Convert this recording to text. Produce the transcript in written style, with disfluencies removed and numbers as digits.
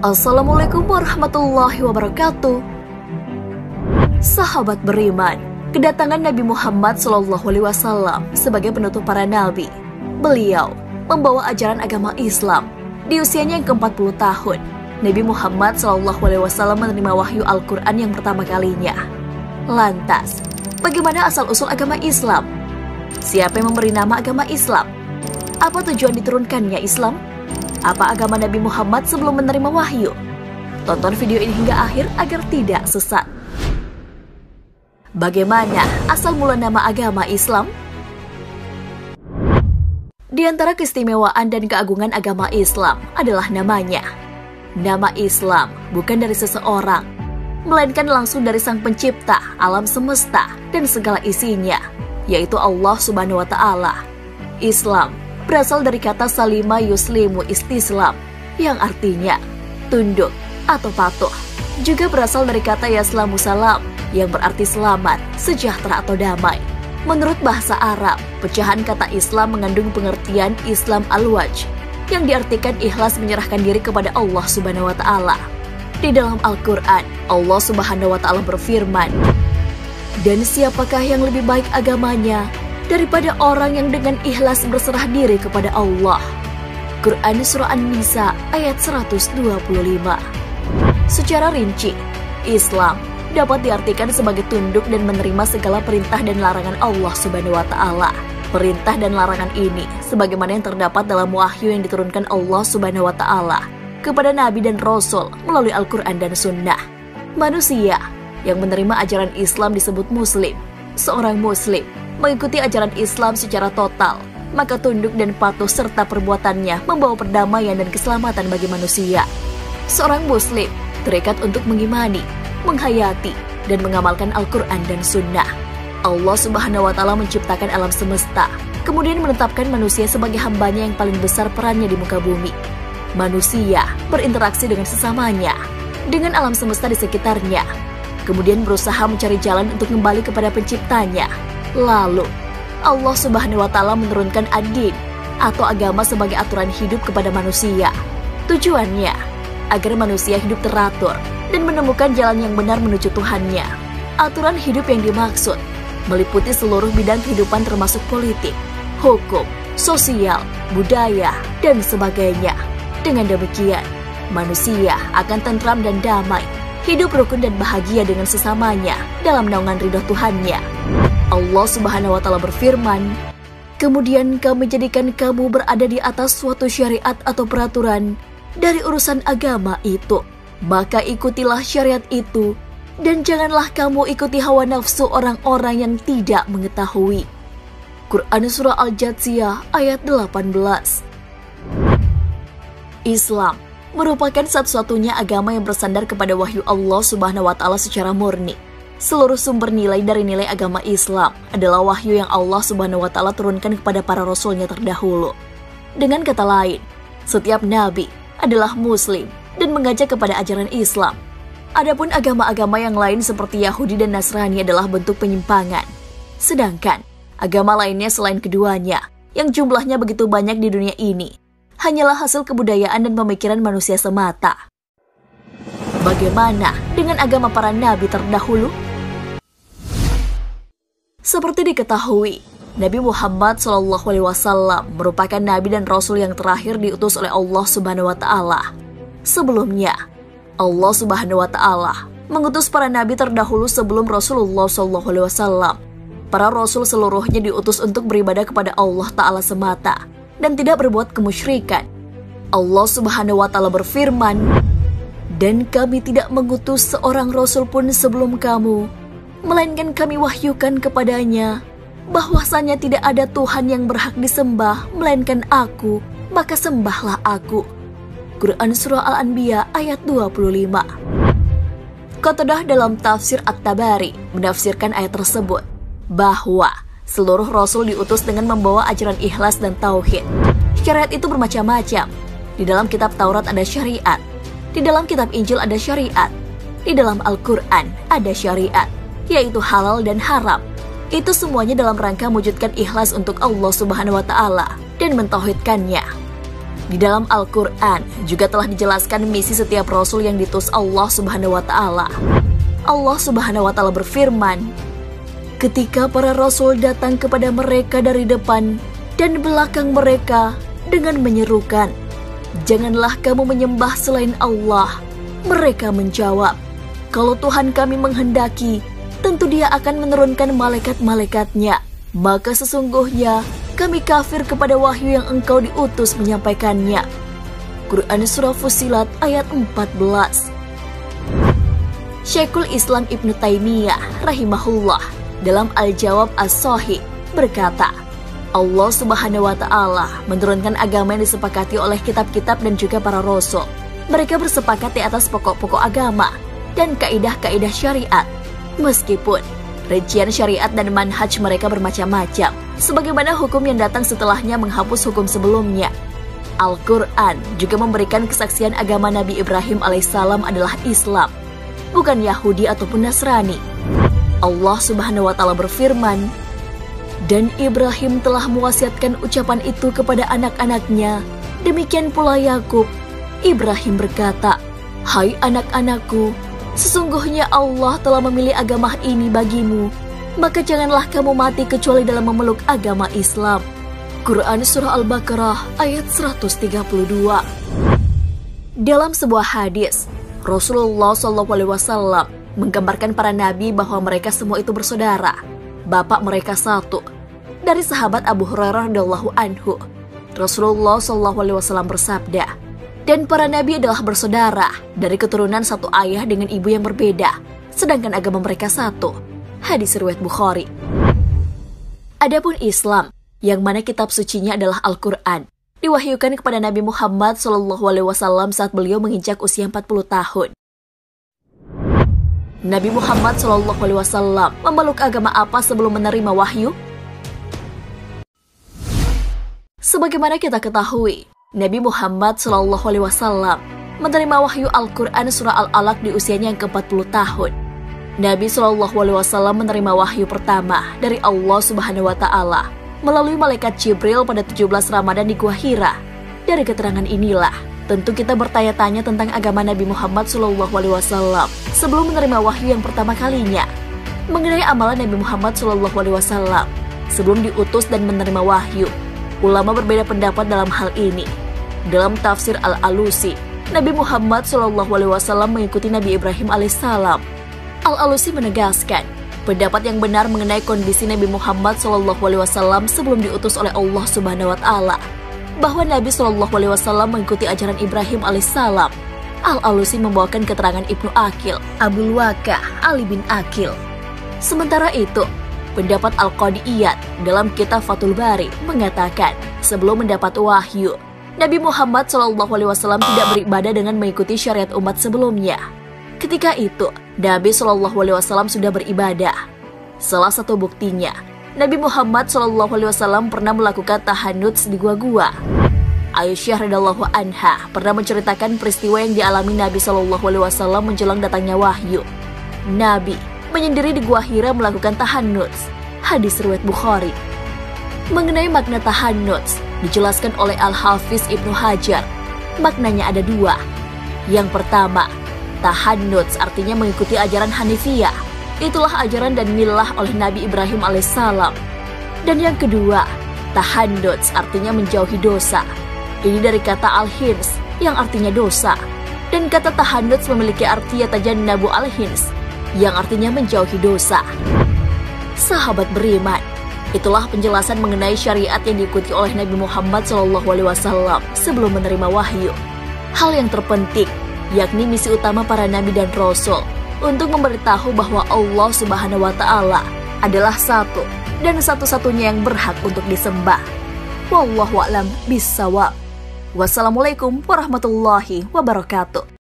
Assalamualaikum warahmatullahi wabarakatuh. Sahabat beriman, kedatangan Nabi Muhammad SAW sebagai penutup para nabi. Beliau membawa ajaran agama Islam. Di usianya yang ke-40 tahun, Nabi Muhammad SAW menerima wahyu Al-Quran yang pertama kalinya. Lantas, bagaimana asal-usul agama Islam? Siapa yang memberi nama agama Islam? Apa tujuan diturunkannya Islam? Apa agama Nabi Muhammad sebelum menerima wahyu? Tonton video ini hingga akhir agar tidak sesat. Bagaimana asal mula nama agama Islam? Di antara keistimewaan dan keagungan agama Islam adalah namanya. Nama Islam bukan dari seseorang, melainkan langsung dari Sang Pencipta alam semesta dan segala isinya, yaitu Allah Subhanahu wa Ta'ala. Islam berasal dari kata salima yuslimu istislam, yang artinya tunduk atau patuh. Juga berasal dari kata yaslamu salam, yang berarti selamat, sejahtera atau damai. Menurut bahasa Arab, pecahan kata Islam mengandung pengertian Islam al-wajh, yang diartikan ikhlas menyerahkan diri kepada Allah Subhanahu wa Ta'ala. Di dalam Al-Quran, Allah Subhanahu wa Ta'ala berfirman, "Dan siapakah yang lebih baik agamanya daripada orang yang dengan ikhlas berserah diri kepada Allah?" Quran Surah An-Nisa ayat 125. Secara rinci, Islam dapat diartikan sebagai tunduk dan menerima segala perintah dan larangan Allah Subhanahu wa Ta'ala. Perintah dan larangan ini sebagaimana yang terdapat dalam wahyu yang diturunkan Allah Subhanahu wa Ta'ala kepada Nabi dan Rasul melalui Al-Quran dan Sunnah. Manusia yang menerima ajaran Islam disebut Muslim. Seorang Muslim mengikuti ajaran Islam secara total, maka tunduk dan patuh serta perbuatannya membawa perdamaian dan keselamatan bagi manusia. Seorang Muslim terikat untuk mengimani, menghayati, dan mengamalkan Al-Quran dan Sunnah. Allah Subhanahu wa Ta'ala menciptakan alam semesta, kemudian menetapkan manusia sebagai hambanya yang paling besar perannya di muka bumi. Manusia berinteraksi dengan sesamanya, dengan alam semesta di sekitarnya, kemudian berusaha mencari jalan untuk kembali kepada penciptanya. Lalu, Allah Subhanahu wa Ta'ala menurunkan ad-din atau agama sebagai aturan hidup kepada manusia. Tujuannya agar manusia hidup teratur dan menemukan jalan yang benar menuju Tuhannya. Aturan hidup yang dimaksud meliputi seluruh bidang kehidupan termasuk politik, hukum, sosial, budaya, dan sebagainya. Dengan demikian, manusia akan tentram dan damai, hidup rukun dan bahagia dengan sesamanya dalam naungan ridho Tuhannya. Allah Subhanahu wa Ta'ala berfirman, "Kemudian kami jadikan kamu berada di atas suatu syariat atau peraturan dari urusan agama itu. Maka ikutilah syariat itu, dan janganlah kamu ikuti hawa nafsu orang-orang yang tidak mengetahui." Quran Surah Al-Jathiyah ayat 18. Islam merupakan satu-satunya agama yang bersandar kepada wahyu Allah Subhanahu wa Ta'ala secara murni. Seluruh sumber nilai dari nilai agama Islam adalah wahyu yang Allah Subhanahu wa Ta'ala turunkan kepada para rasulnya terdahulu. Dengan kata lain, setiap nabi adalah muslim dan mengajak kepada ajaran Islam. Adapun agama-agama yang lain seperti Yahudi dan Nasrani adalah bentuk penyimpangan. Sedangkan agama lainnya selain keduanya, yang jumlahnya begitu banyak di dunia ini, hanyalah hasil kebudayaan dan pemikiran manusia semata. Bagaimana dengan agama para nabi terdahulu? Seperti diketahui, Nabi Muhammad SAW merupakan nabi dan rasul yang terakhir diutus oleh Allah Subhanahu wa Ta'ala. Sebelumnya, Allah Subhanahu wa Ta'ala mengutus para nabi terdahulu sebelum Rasulullah SAW. Para rasul seluruhnya diutus untuk beribadah kepada Allah Ta'ala semata dan tidak berbuat kemusyrikan. Allah Subhanahu wa Ta'ala berfirman, "Dan kami tidak mengutus seorang rasul pun sebelum kamu, melainkan kami wahyukan kepadanya bahwasanya tidak ada Tuhan yang berhak disembah melainkan Aku, maka sembahlah Aku." Quran Surah Al-Anbiya ayat 25. Qatadah dalam tafsir At-Tabari menafsirkan ayat tersebut bahwa seluruh rasul diutus dengan membawa ajaran ikhlas dan tauhid. Syariat itu bermacam-macam. Di dalam kitab Taurat ada syariat, di dalam kitab Injil ada syariat, di dalam Al-Quran ada syariat, yaitu halal dan haram. Itu semuanya dalam rangka mewujudkan ikhlas untuk Allah Subhanahu wa Ta'ala dan mentauhidkannya. Di dalam Al-Quran juga telah dijelaskan misi setiap Rasul yang diutus Allah Subhanahu wa Ta'ala. Allah Subhanahu wa Ta'ala berfirman, ketika para Rasul datang kepada mereka dari depan dan belakang mereka dengan menyerukan, janganlah kamu menyembah selain Allah. Mereka menjawab, kalau Tuhan kami menghendaki, tentu Dia akan menurunkan malaikat-malaikatnya. Maka sesungguhnya kami kafir kepada wahyu yang engkau diutus menyampaikannya. Quran Surah Fussilat ayat 14. Syekhul Islam Ibnu Taimiyah rahimahullah dalam Al-Jawab As-Shahih berkata, Allah Subhanahu wa Ta'ala menurunkan agama yang disepakati oleh kitab-kitab dan juga para rasul. Mereka bersepakat di atas pokok-pokok agama dan kaidah-kaidah syariat. Meskipun rincian syariat dan manhaj mereka bermacam-macam, sebagaimana hukum yang datang setelahnya menghapus hukum sebelumnya. Al-Quran juga memberikan kesaksian agama Nabi Ibrahim alaihissalam adalah Islam, bukan Yahudi ataupun Nasrani. Allah Subhanahu wa Ta'ala berfirman, dan Ibrahim telah mewasiatkan ucapan itu kepada anak-anaknya, demikian pula Yakub. Ibrahim berkata, hai anak-anakku, sesungguhnya Allah telah memilih agama ini bagimu, maka janganlah kamu mati kecuali dalam memeluk agama Islam. Quran Surah Al-Baqarah ayat 132. Dalam sebuah hadis, Rasulullah SAW menggambarkan para nabi bahwa mereka semua itu bersaudara. Bapak mereka satu. Dari sahabat Abu Hurairah radhiyallahu anhu, Rasulullah SAW bersabda, dan para nabi adalah bersaudara dari keturunan satu ayah dengan ibu yang berbeda, sedangkan agama mereka satu. Hadis riwayat Bukhari. Adapun Islam, yang mana kitab sucinya adalah Al-Quran, diwahyukan kepada Nabi Muhammad SAW saat beliau menginjak usia 40 tahun. Nabi Muhammad SAW memeluk agama apa sebelum menerima wahyu? Sebagaimana kita ketahui, Nabi Muhammad SAW menerima wahyu Al-Quran surah Al-Alaq di usianya yang ke-40 tahun. Nabi SAW menerima wahyu pertama dari Allah Subhanahu wa Ta'ala melalui malaikat Jibril pada 17 Ramadan di Gua Hira. Dari keterangan inilah, tentu kita bertanya-tanya tentang agama Nabi Muhammad SAW sebelum menerima wahyu yang pertama kalinya. Mengenai amalan Nabi Muhammad SAW sebelum diutus dan menerima wahyu, ulama berbeda pendapat dalam hal ini. Dalam tafsir Al-Alusi, Nabi Muhammad SAW mengikuti Nabi Ibrahim alaihissalam. Al-Alusi menegaskan, pendapat yang benar mengenai kondisi Nabi Muhammad SAW sebelum diutus oleh Allah Subhanahu wa Ta'ala, bahwa Nabi SAW mengikuti ajaran Ibrahim alaihissalam. Al-Alusi membawakan keterangan Ibnu Aqil, Abul Waqah, Ali bin Aqil. Sementara itu, pendapat Al-Qadiyat dalam kitab Fathul Bari mengatakan, sebelum mendapat wahyu, Nabi Muhammad SAW tidak beribadah dengan mengikuti syariat umat sebelumnya. Ketika itu, Nabi SAW sudah beribadah. Salah satu buktinya, Nabi Muhammad SAW pernah melakukan tahannuts di gua-gua. Aisyah radhiyallahu anha pernah menceritakan peristiwa yang dialami Nabi SAW menjelang datangnya wahyu. Nabi menyendiri di Gua Hira melakukan tahannuts. Hadis riwayat Bukhari. Mengenai makna tahannuts dijelaskan oleh Al-Hafiz Ibnu Hajar. Maknanya ada dua. Yang pertama, tahannuts artinya mengikuti ajaran Hanifiyah. Itulah ajaran dan milah oleh Nabi Ibrahim alaihissalam. Dan yang kedua, tahannuts artinya menjauhi dosa. Ini dari kata al-hins yang artinya dosa. Dan kata tahannuts memiliki arti yatajannabu al-hins yang artinya menjauhi dosa. Sahabat beriman, itulah penjelasan mengenai syariat yang diikuti oleh Nabi Muhammad SAW sebelum menerima wahyu. Hal yang terpenting, yakni misi utama para nabi dan rasul untuk memberitahu bahwa Allah Subhanahu wa Ta'ala adalah satu dan satu-satunya yang berhak untuk disembah. Wallahu a'lam bishawab. Wassalamualaikum warahmatullahi wabarakatuh.